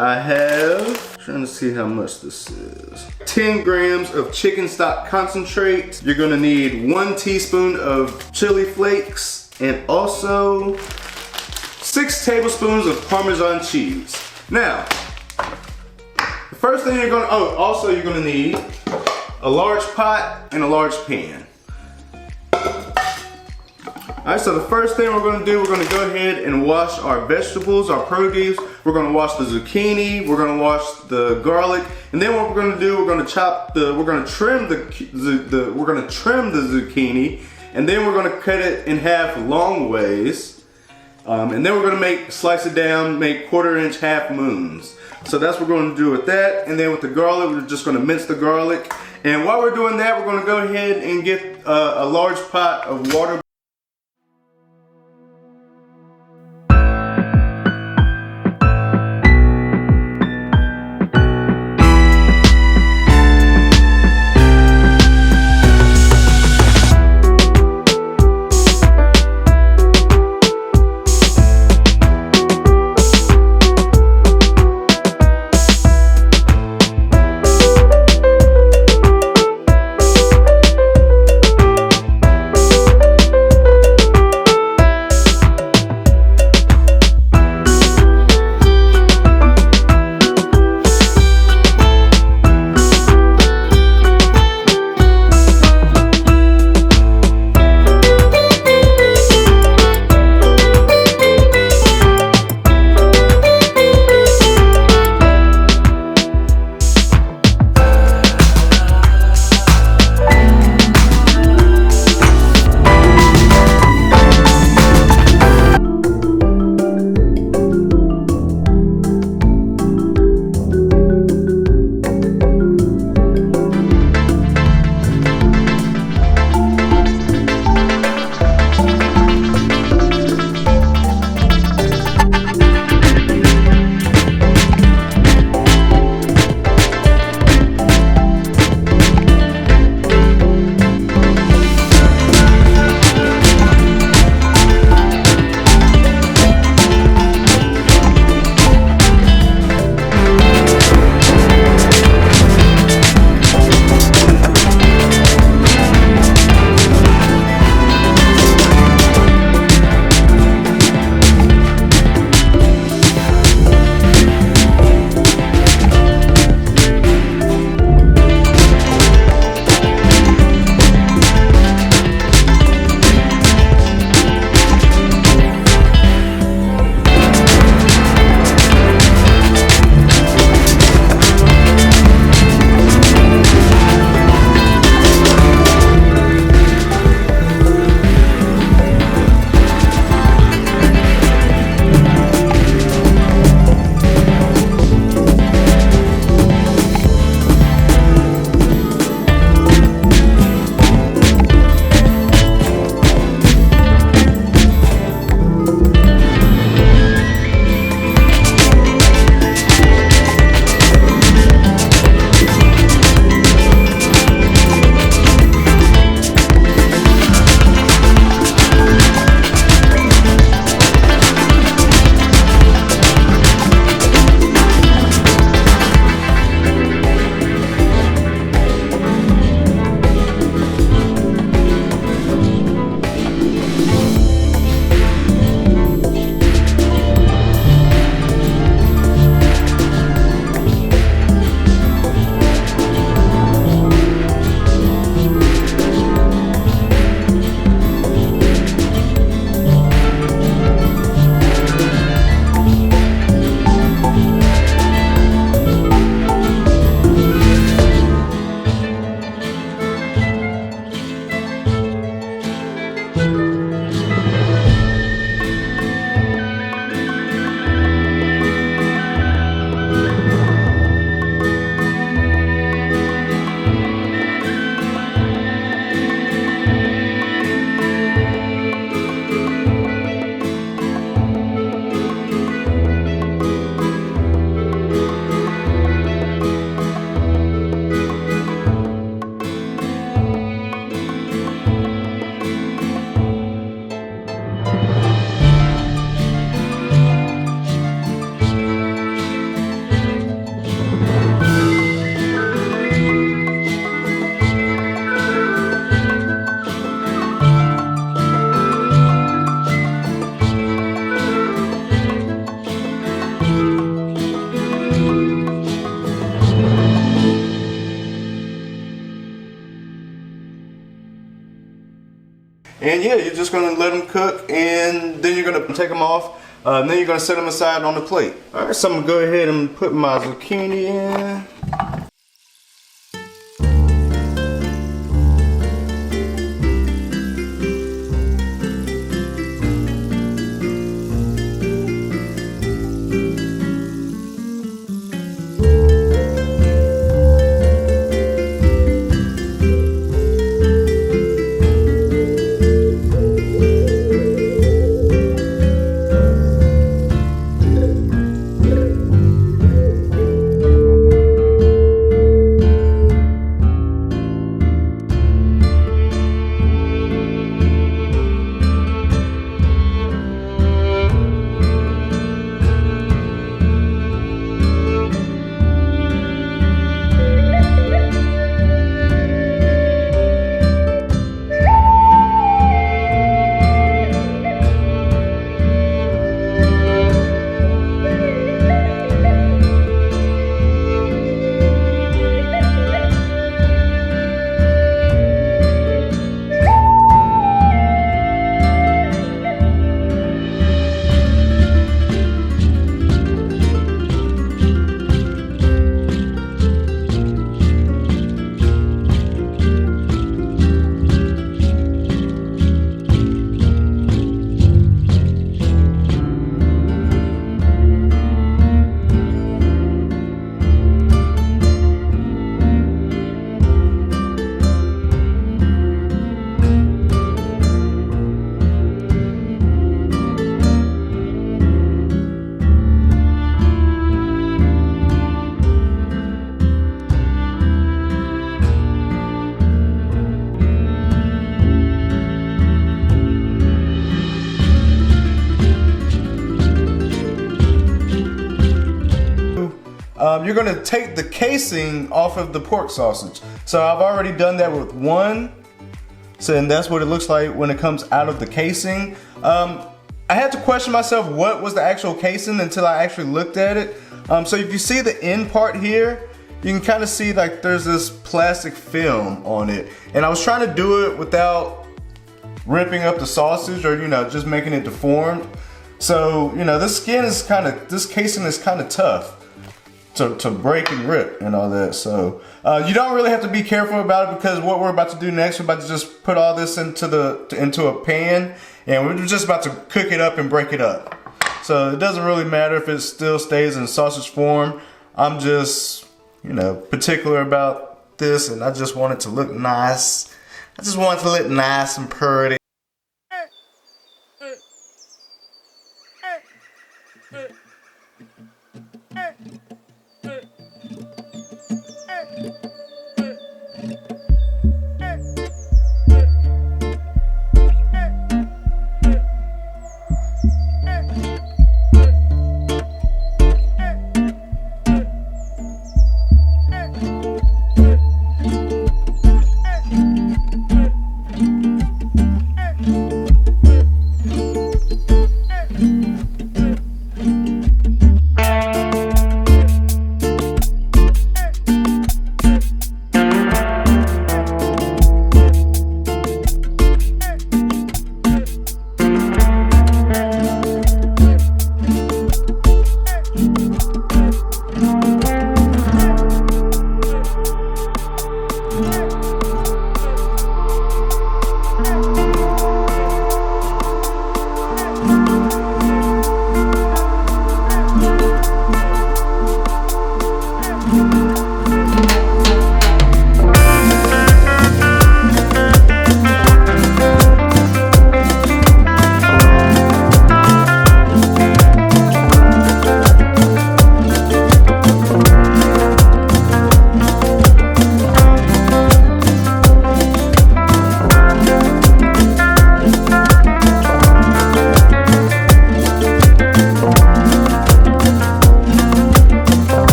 I have, trying to see how much this is, 10 grams of chicken stock concentrate. You're gonna need 1 teaspoon of chili flakes and also 6 tablespoons of Parmesan cheese. Now, the first thing you're gonna, also you're gonna need a large pot and a large pan. Alright, so the first thing we're gonna do, we're gonna go ahead and wash our vegetables, our produce. We're gonna wash the zucchini, we're gonna wash the garlic, and then what we're gonna do, we're gonna trim the zucchini, and then we're gonna cut it in half long ways. And then we're gonna slice it down, make 1/4 inch half moons. So that's what we're gonna do with that. And then with the garlic, we're just gonna mince the garlic. And while we're doing that, we're gonna go ahead and get a large pot of water. And yeah, you're just gonna let them cook, and then you're gonna take them off. And then you're gonna set them aside on the plate. All right, so I'm gonna go ahead and put my zucchini in. You're gonna take the casing off of the pork sausage. So I've already done that with one. So and that's what it looks like when it comes out of the casing. I had to question myself what was the actual casing until I actually looked at it. So if you see the end part here, you can kind of see like there's this plastic film on it. And I was trying to do it without ripping up the sausage or, you know, just making it deformed. So, you know, this casing is kind of tough to break and rip and all that. So you don't really have to be careful about it, because what we're about to do next, we're about to just put all this into a pan, and we're just about to cook it up and break it up. So it doesn't really matter if it still stays in sausage form. I'm just, you know, particular about this, and I just want it to look nice. I just want it to look nice and pretty.